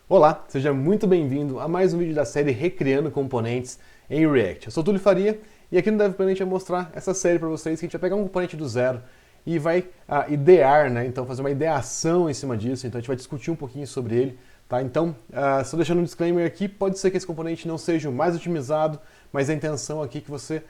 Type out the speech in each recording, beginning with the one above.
Olá, seja muito bem-vindo a mais um vídeo da série Recriando Componentes em React. Eu sou o Túlio Faria e aqui no DevPlanet a gente vai mostrar essa série para vocês, que a gente vai pegar um componente do zero e vai idear, né? Então fazer uma ideação em cima disso, então a gente vai discutir um pouquinho sobre ele, tá? Então, só deixando um disclaimer aqui, pode ser que esse componente não seja o mais otimizado, mas a intenção aqui é que você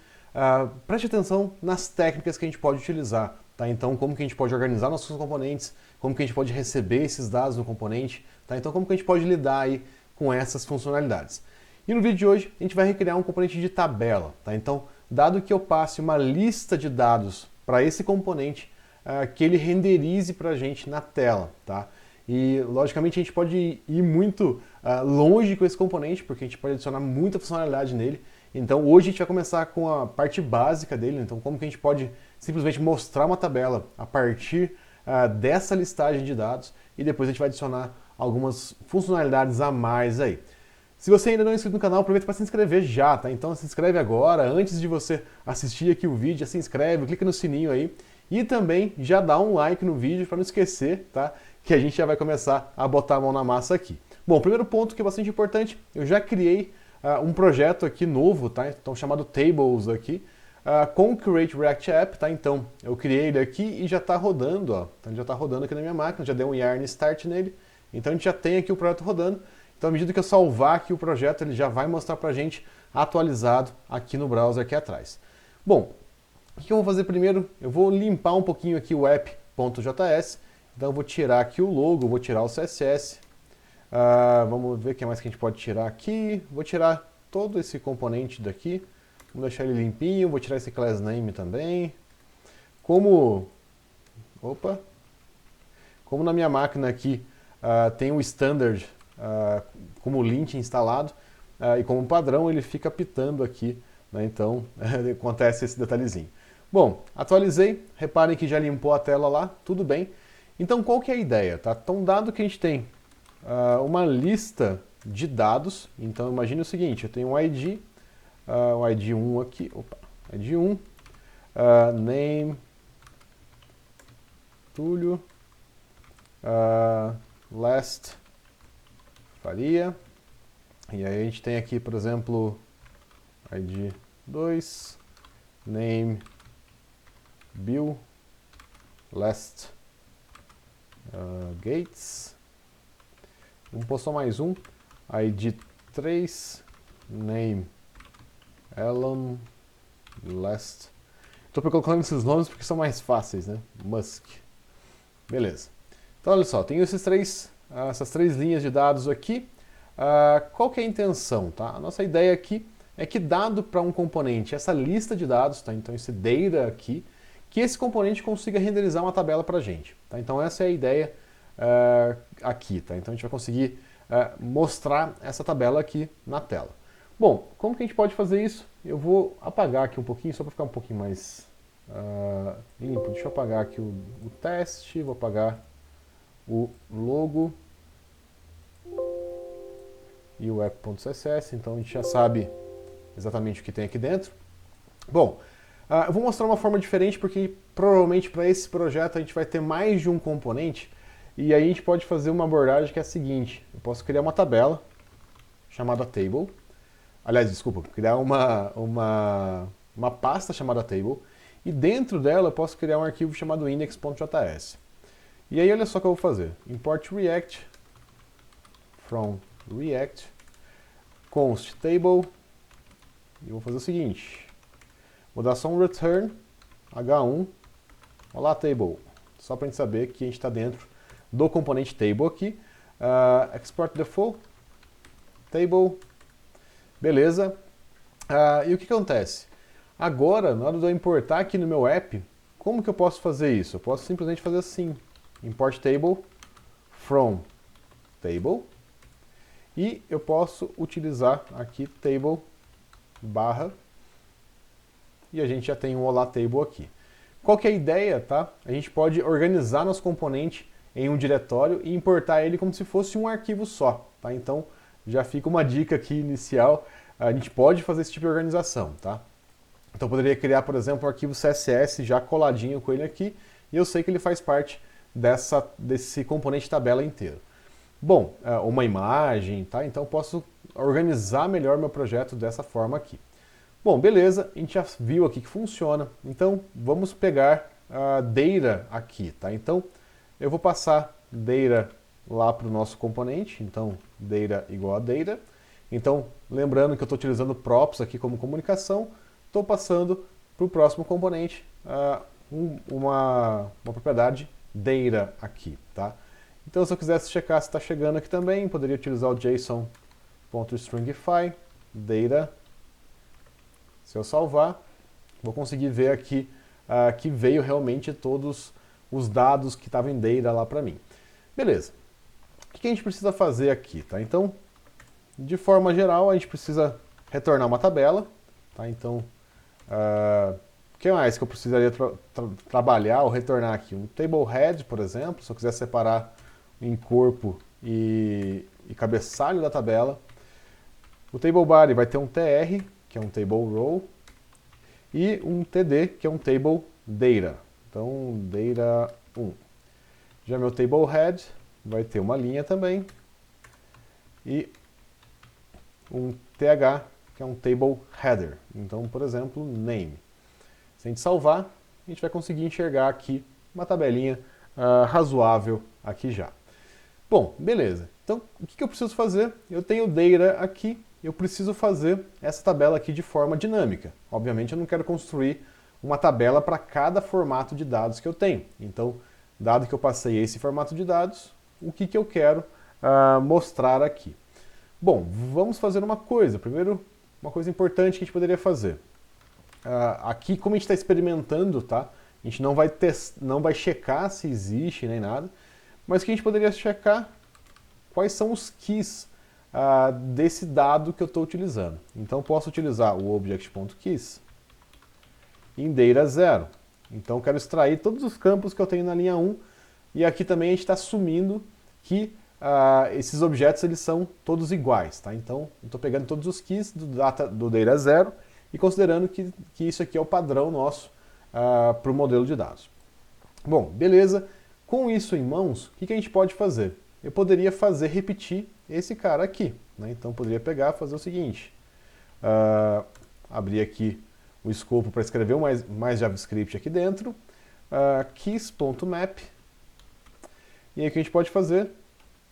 preste atenção nas técnicas que a gente pode utilizar, tá? Então, como que a gente pode organizar nossos componentes, como que a gente pode receber esses dados no componente, tá? Então, como que a gente pode lidar aí com essas funcionalidades. E no vídeo de hoje, a gente vai recriar um componente de tabela, tá? Então, dado que eu passe uma lista de dados para esse componente, que ele renderize para a gente na tela, tá? E, logicamente, a gente pode ir muito longe com esse componente, porque a gente pode adicionar muita funcionalidade nele. Então, hoje a gente vai começar com a parte básica dele, então como que a gente pode simplesmente mostrar uma tabela a partir dessa listagem de dados, e depois a gente vai adicionar algumas funcionalidades a mais aí. Se você ainda não é inscrito no canal, aproveita para se inscrever já, tá? Então se inscreve agora, antes de você assistir aqui o vídeo, já se inscreve, clica no sininho aí, e também já dá um like no vídeo para não esquecer, tá? Que a gente já vai começar a botar a mão na massa aqui. Bom, primeiro ponto que é bastante importante, eu já criei um projeto aqui novo, tá? Então chamado Tables aqui, com o Create React App, tá? Então eu criei ele aqui e já está rodando, ó. Então já está rodando aqui na minha máquina, já deu um yarn start nele, então a gente já tem aqui o projeto rodando. Então à medida que eu salvar aqui o projeto, ele já vai mostrar pra gente atualizado aqui no browser aqui atrás. Bom, o que eu vou fazer primeiro? Eu vou limpar um pouquinho aqui o app.js, então eu vou tirar aqui o logo, vou tirar o CSS, vamos ver o que mais que a gente pode tirar aqui. Vou tirar todo esse componente daqui, vou deixar ele limpinho, vou tirar esse class name também. Como na minha máquina aqui tem o standard como lint instalado, e como padrão ele fica pitando aqui, né? Então acontece esse detalhezinho. Bom, atualizei, reparem que já limpou a tela lá, tudo bem. Então qual que é a ideia? Tá? Então dado que a gente tem uma lista de dados, então imagine o seguinte, eu tenho um ID, o ID 1 aqui, ID 1, name, Túlio, last, Faria, e aí a gente tem aqui, por exemplo, ID 2, name, Bill, last, Gates, vamos pôr só mais um, ID 3, name, Alan, last. Estou colocando esses nomes porque são mais fáceis, né? Musk. Beleza. Então olha só, tenho essas três linhas de dados aqui. Qual que é a intenção? Tá? A nossa ideia aqui é que, dado para um componente essa lista de dados, tá? Então esse data aqui, que esse componente consiga renderizar uma tabela para a gente. Tá? Então essa é a ideia aqui. Tá? Então a gente vai conseguir mostrar essa tabela aqui na tela. Bom, como que a gente pode fazer isso? Eu vou apagar aqui um pouquinho, só para ficar um pouquinho mais limpo. Deixa eu apagar aqui o teste, vou apagar o logo e o app.css, então a gente já sabe exatamente o que tem aqui dentro. Bom, eu vou mostrar uma forma diferente, porque provavelmente para esse projeto a gente vai ter mais de um componente, e aí a gente pode fazer uma abordagem que é a seguinte: eu posso criar uma tabela chamada table, aliás, desculpa, criar uma pasta chamada table, e dentro dela eu posso criar um arquivo chamado index.js. E aí olha só o que eu vou fazer: import react from react const table, e vou fazer o seguinte, vou dar só um return h1, olá table, só para a gente saber que a gente está dentro do componente table aqui. Export default table, beleza. E o que acontece? Agora, na hora de eu importar aqui no meu app, como que eu posso fazer isso? Eu posso simplesmente fazer assim: import table from table, e eu posso utilizar aqui table barra, e a gente já tem um olá table aqui. Qual que é a ideia? Tá? A gente pode organizar nosso componente em um diretório e importar ele como se fosse um arquivo só. Tá? Então já fica uma dica aqui inicial, a gente pode fazer esse tipo de organização. Tá? Então eu poderia criar, por exemplo, um arquivo CSS já coladinho com ele aqui, e eu sei que ele faz parte desse componente tabela inteiro. Bom, uma imagem, tá? Então eu posso organizar melhor meu projeto dessa forma aqui. Bom, beleza, a gente já viu aqui que funciona, então vamos pegar a data aqui, tá? Então eu vou passar data lá para o nosso componente, então data igual a data. Então, lembrando que eu estou utilizando props aqui como comunicação, estou passando para o próximo componente uma propriedade data aqui, tá? Então, se eu quisesse checar se está chegando aqui também, poderia utilizar o JSON.stringify data. Se eu salvar, vou conseguir ver aqui que veio realmente todos os dados que estavam em data lá para mim. Beleza. O que a gente precisa fazer aqui, tá? Então, de forma geral, a gente precisa retornar uma tabela, tá? Então, o que mais que eu precisaria trabalhar ou retornar aqui? Um table head, por exemplo, se eu quiser separar em corpo e cabeçalho da tabela. O table body vai ter um tr, que é um table row, e um td, que é um table data. Então, data 1. Já meu table head vai ter uma linha também, e um th, que é um table header. Então, por exemplo, name. Se a gente salvar, a gente vai conseguir enxergar aqui uma tabelinha razoável aqui já. Bom, beleza. Então, o que eu preciso fazer? Eu tenho data aqui, eu preciso fazer essa tabela aqui de forma dinâmica. Obviamente, eu não quero construir uma tabela para cada formato de dados que eu tenho. Então, dado que eu passei esse formato de dados, o que eu quero mostrar aqui? Bom, vamos fazer uma coisa. Primeiro, uma coisa importante que a gente poderia fazer. Aqui, como a gente está experimentando, tá? A gente não vai checar se existe nem nada, mas que a gente poderia checar quais são os keys desse dado que eu estou utilizando. Então, posso utilizar o object.keys em data 0. Então, quero extrair todos os campos que eu tenho na linha 1, e aqui também a gente está assumindo que esses objetos eles são todos iguais, tá? Então, eu estou pegando todos os keys do data 0 e considerando que isso aqui é o padrão nosso para o modelo de dados. Bom, beleza. Com isso em mãos, o que a gente pode fazer? Eu poderia repetir esse cara aqui, né? Então, poderia pegar e fazer o seguinte. Abrir aqui o escopo para escrever mais JavaScript aqui dentro. Keys.map. E aí o que a gente pode fazer?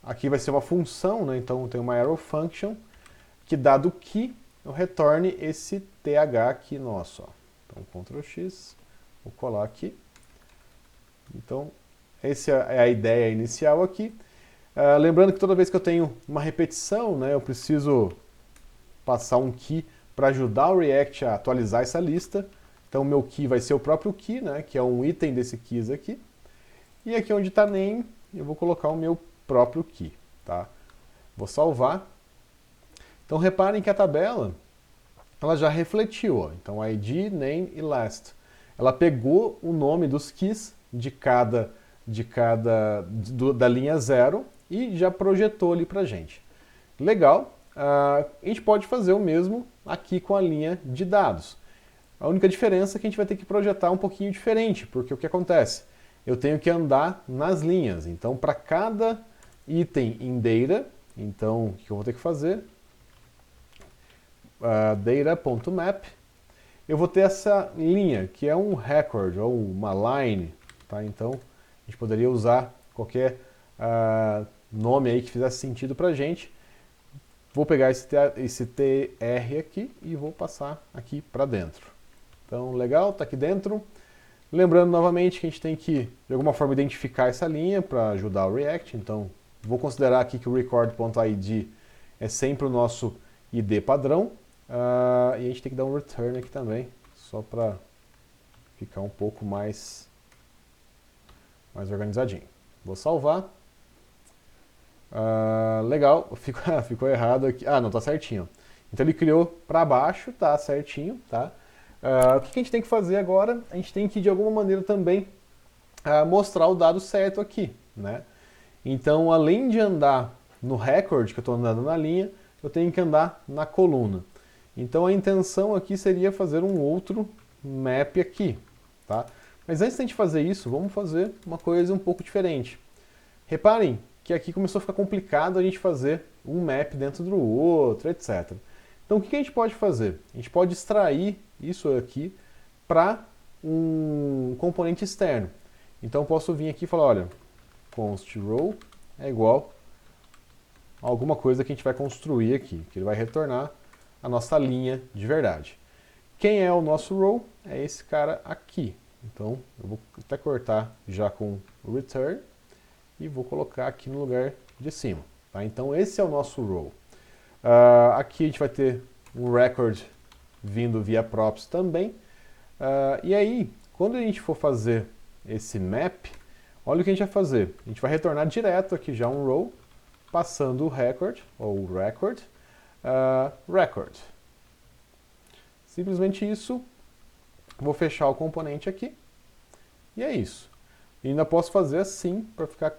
Aqui vai ser uma função, né? Então tem uma arrow function, que dado que eu retorne esse th aqui nosso. Ó. Então Ctrl X, vou colar aqui. Então essa é a ideia inicial aqui. Lembrando que toda vez que eu tenho uma repetição, né, eu preciso passar um key para ajudar o React a atualizar essa lista. Então o meu key vai ser o próprio key, né, que é um item desse keys aqui. E aqui onde está name, eu vou colocar o meu próprio key, tá? Vou salvar. Então reparem que a tabela ela já refletiu, ó. Então ID, name e last. Ela pegou o nome dos keys da linha 0 e já projetou ali pra gente. Legal. A gente pode fazer o mesmo aqui com a linha de dados. A única diferença é que a gente vai ter que projetar um pouquinho diferente, porque o que acontece? Eu tenho que andar nas linhas. Então, para cada item em data, então, o que eu vou ter que fazer? Data.map. Eu vou ter essa linha, que é um record, ou uma line. Tá? Então, a gente poderia usar qualquer nome aí que fizesse sentido para a gente. Vou pegar esse tr aqui e vou passar aqui para dentro. Então, legal, está aqui dentro. Lembrando novamente que a gente tem que, de alguma forma, identificar essa linha para ajudar o React. Então, vou considerar aqui que o record.id é sempre o nosso ID padrão. E a gente tem que dar um return aqui também, só para ficar um pouco mais organizadinho. Vou salvar. Legal, ficou errado aqui. Não, tá certinho. Então ele criou para baixo, tá certinho, tá? O que a gente tem que fazer agora? A gente tem que, de alguma maneira, também mostrar o dado certo aqui, né? Então, além de andar no record, que eu estou andando na linha, eu tenho que andar na coluna. Então, a intenção aqui seria fazer um outro map aqui, tá? Mas antes de a gente fazer isso, vamos fazer uma coisa um pouco diferente. Reparem que aqui começou a ficar complicado a gente fazer um map dentro do outro, etc. Então o que a gente pode fazer? A gente pode extrair isso aqui para um componente externo. Então eu posso vir aqui e falar, olha, const row é igual a alguma coisa que a gente vai construir aqui, que ele vai retornar a nossa linha de verdade. Quem é o nosso row? É esse cara aqui. Então eu vou até cortar já com o return e vou colocar aqui no lugar de cima. Tá? Então esse é o nosso row. Aqui a gente vai ter um record vindo via props também. E aí, quando a gente for fazer esse map, olha o que a gente vai fazer. A gente vai retornar direto aqui já um row, passando o record, ou record, record. Simplesmente isso. Vou fechar o componente aqui. E é isso. E ainda posso fazer assim para ficar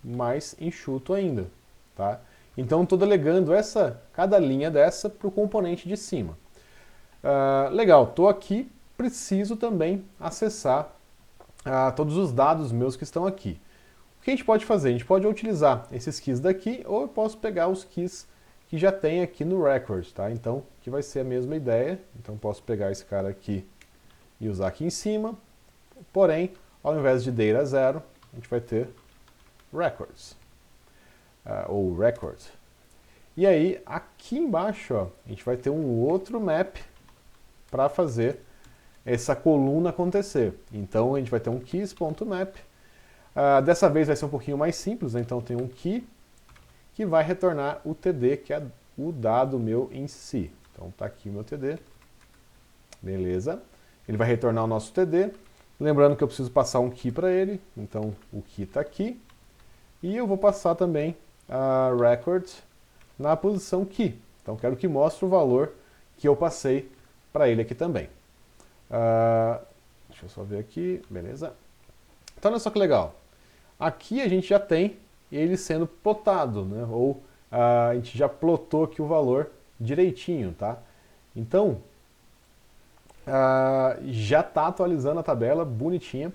mais enxuto ainda. Tá? Então estou delegando cada linha dessa para o componente de cima. Legal, estou aqui, preciso também acessar todos os dados meus que estão aqui. O que a gente pode fazer? A gente pode utilizar esses keys daqui, ou eu posso pegar os keys que já tem aqui no record, tá? Então, que vai ser a mesma ideia. Então, posso pegar esse cara aqui e usar aqui em cima. Porém, ao invés de data 0, a gente vai ter records, ou record. E aí, aqui embaixo, ó, a gente vai ter um outro map para fazer essa coluna acontecer. Então, a gente vai ter um keys.map. Dessa vez vai ser um pouquinho mais simples, né? Então, tem um key que vai retornar o TD, que é o dado meu em si. Então, tá aqui o meu TD. Beleza. Ele vai retornar o nosso TD. Lembrando que eu preciso passar um key para ele. Então, o key está aqui. E eu vou passar também a record na posição key. Então, quero que mostre o valor que eu passei para ele aqui também. Deixa eu só ver aqui. Beleza. Então, olha só que legal. Aqui a gente já tem ele sendo plotado, né? Ou a gente já plotou aqui o valor direitinho, tá? Então, já está atualizando a tabela bonitinha.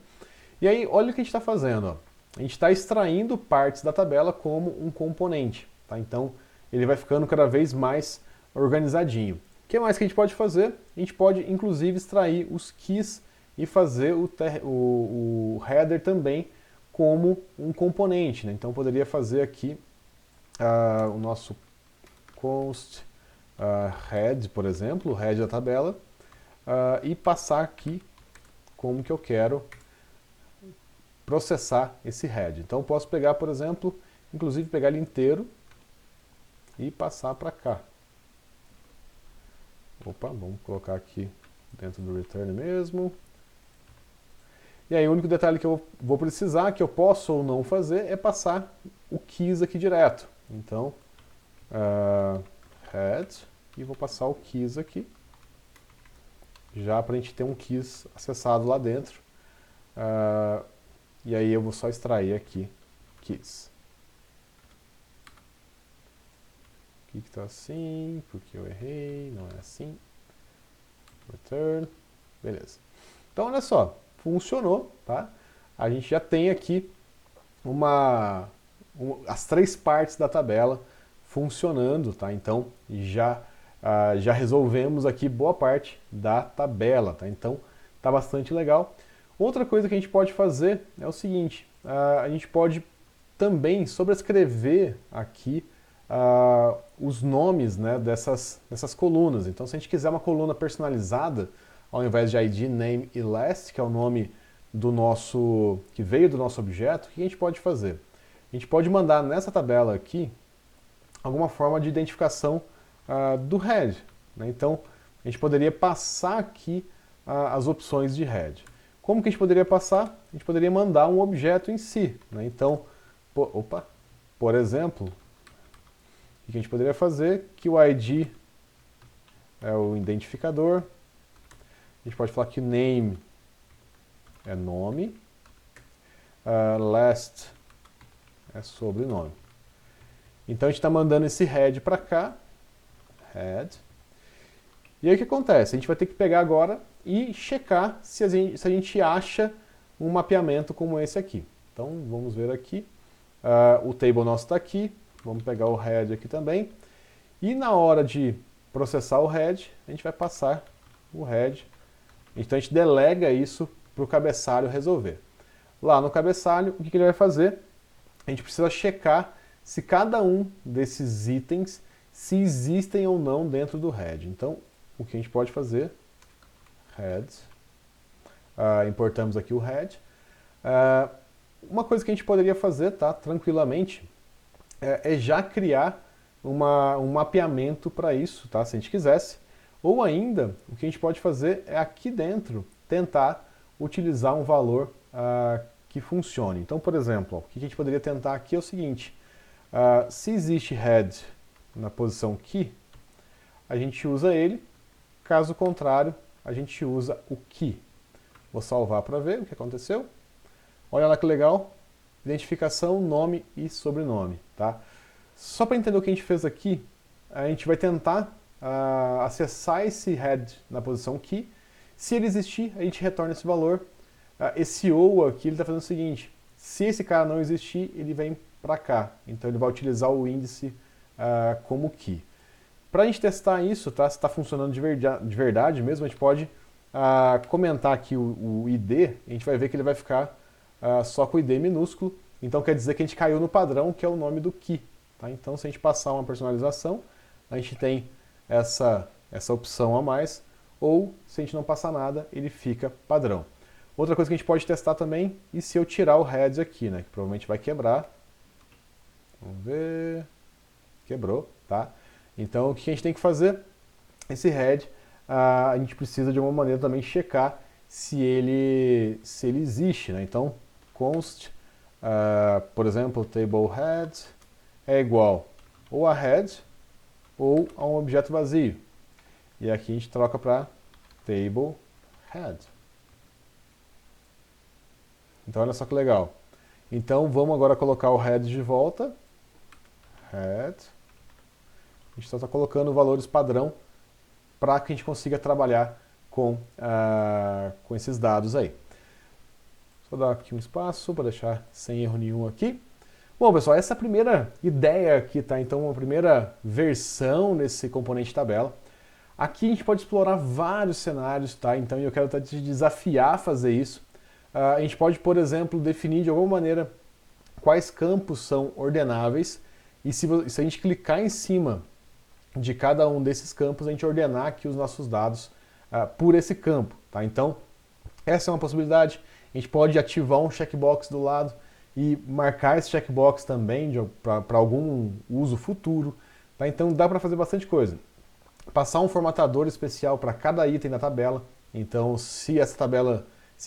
E aí, olha o que a gente está fazendo. Ó. A gente está extraindo partes da tabela como um componente. Tá? Então, ele vai ficando cada vez mais organizadinho. O que mais que a gente pode fazer? A gente pode, inclusive, extrair os keys e fazer o header também como um componente. Né? Então, eu poderia fazer aqui o nosso const head, por exemplo, o head da tabela, e passar aqui como que eu quero processar esse head. Então, eu posso pegar, por exemplo, inclusive pegar ele inteiro e passar para cá. Opa, vamos colocar aqui dentro do return mesmo. E aí o único detalhe que eu vou precisar, que eu posso ou não fazer, é passar o keys aqui direto. Então, head, e vou passar o keys aqui, já para a gente ter um keys acessado lá dentro. E aí eu vou só extrair aqui keys. Aqui que está assim, porque eu errei, não é assim. Return, beleza. Então olha só, funcionou, tá? A gente já tem aqui as três partes da tabela funcionando, tá? Então já resolvemos aqui boa parte da tabela, tá? Então tá bastante legal. Outra coisa que a gente pode fazer é o seguinte, a gente pode também sobrescrever aqui os nomes, né, dessas colunas. Então, se a gente quiser uma coluna personalizada, ao invés de ID, name e last, que é o nome que veio do nosso objeto, o que a gente pode fazer? A gente pode mandar nessa tabela aqui alguma forma de identificação do head. Né? Então, a gente poderia passar aqui as opções de head. Como que a gente poderia passar? A gente poderia mandar um objeto em si. Né? Então, por exemplo, o que a gente poderia fazer? Que o ID é o identificador. A gente pode falar que name é nome. Last é sobrenome. Então a gente está mandando esse head para cá. Head. E aí o que acontece? A gente vai ter que pegar agora e checar se a gente acha um mapeamento como esse aqui. Então vamos ver aqui. o table nosso está aqui, vamos pegar o head aqui também, e na hora de processar o head, a gente vai passar o head, então a gente delega isso para o cabeçalho resolver. Lá no cabeçalho, o que ele vai fazer? A gente precisa checar se cada um desses itens, se existem ou não dentro do head. Então, o que a gente pode fazer? Head. Importamos aqui o head. Uma coisa que a gente poderia fazer, tá, tranquilamente, é já criar um mapeamento para isso, tá, se a gente quisesse. Ou ainda, o que a gente pode fazer é aqui dentro tentar utilizar um valor que funcione. Então, por exemplo, o que a gente poderia tentar aqui é o seguinte, se existe head na posição key, a gente usa ele, caso contrário, a gente usa o key. Vou salvar para ver o que aconteceu. Olha lá que legal, identificação, nome e sobrenome, tá? Só para entender o que a gente fez aqui, a gente vai tentar acessar esse head na posição key. Se ele existir, a gente retorna esse valor. Esse ou aqui, ele está fazendo o seguinte, se esse cara não existir, ele vem para cá. Então ele vai utilizar o índice como key. Para a gente testar isso, tá, se está funcionando de verdade mesmo, a gente pode comentar aqui o ID, a gente vai ver que ele vai ficar só com o ID minúsculo, então quer dizer que a gente caiu no padrão, que é o nome do key. Tá? Então se a gente passar uma personalização, a gente tem essa opção a mais, ou se a gente não passar nada, ele fica padrão. Outra coisa que a gente pode testar também, e se eu tirar o head aqui, né, que provavelmente vai quebrar. Vamos ver. Quebrou, tá? Então o que a gente tem que fazer? Esse head, a gente precisa de uma maneira também checar se ele existe, né? Então, const, por exemplo, table head é igual ou a head ou a um objeto vazio. E aqui a gente troca para table head. Então olha só que legal. Então vamos agora colocar o head de volta. Head. A gente só está colocando valores padrão para que a gente consiga trabalhar com esses dados aí. Só dar aqui um espaço para deixar sem erro nenhum aqui. Bom, pessoal, essa é a primeira ideia aqui, tá? Então, uma primeira versão nesse componente tabela. Aqui a gente pode explorar vários cenários, tá? Então, eu quero te desafiar a fazer isso. A gente pode, por exemplo, definir de alguma maneira quais campos são ordenáveis e se a gente clicar em cima de cada um desses campos, a gente ordenar aqui os nossos dados por esse campo, tá? Então, essa é uma possibilidade. A gente pode ativar um checkbox do lado e marcar esse checkbox também para algum uso futuro, tá? Então, dá para fazer bastante coisa. Passar um formatador especial para cada item da tabela. Então, se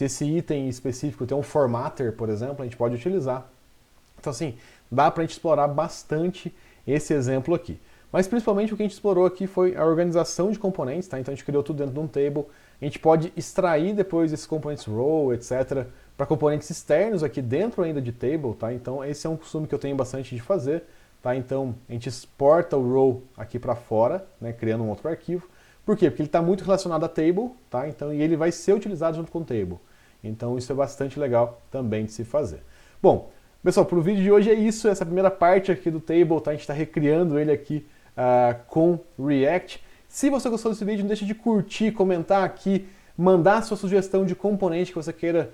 esse item específico tem um formatter, por exemplo, a gente pode utilizar. Então, assim, dá para a gente explorar bastante esse exemplo aqui. Mas principalmente o que a gente explorou aqui foi a organização de componentes, tá? Então a gente criou tudo dentro de um table. A gente pode extrair depois esses componentes row, etc., para componentes externos aqui dentro ainda de table, tá? Então esse é um costume que eu tenho bastante de fazer, tá? Então a gente exporta o row aqui para fora, né, criando um outro arquivo. Por quê? Porque ele está muito relacionado a table, tá? Então, e ele vai ser utilizado junto com o table. Então isso é bastante legal também de se fazer. Bom, pessoal, para o vídeo de hoje é isso, essa primeira parte aqui do table, tá? A gente está recriando ele aqui com React. Se você gostou desse vídeo, não deixe de curtir, comentar aqui, mandar sua sugestão de componente que você queira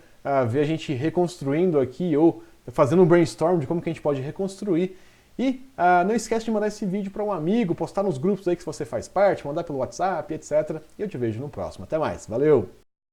ver a gente reconstruindo aqui ou fazendo um brainstorm de como que a gente pode reconstruir. E não esquece de mandar esse vídeo para um amigo, postar nos grupos aí que você faz parte, mandar pelo WhatsApp, etc. E eu te vejo no próximo. Até mais, valeu!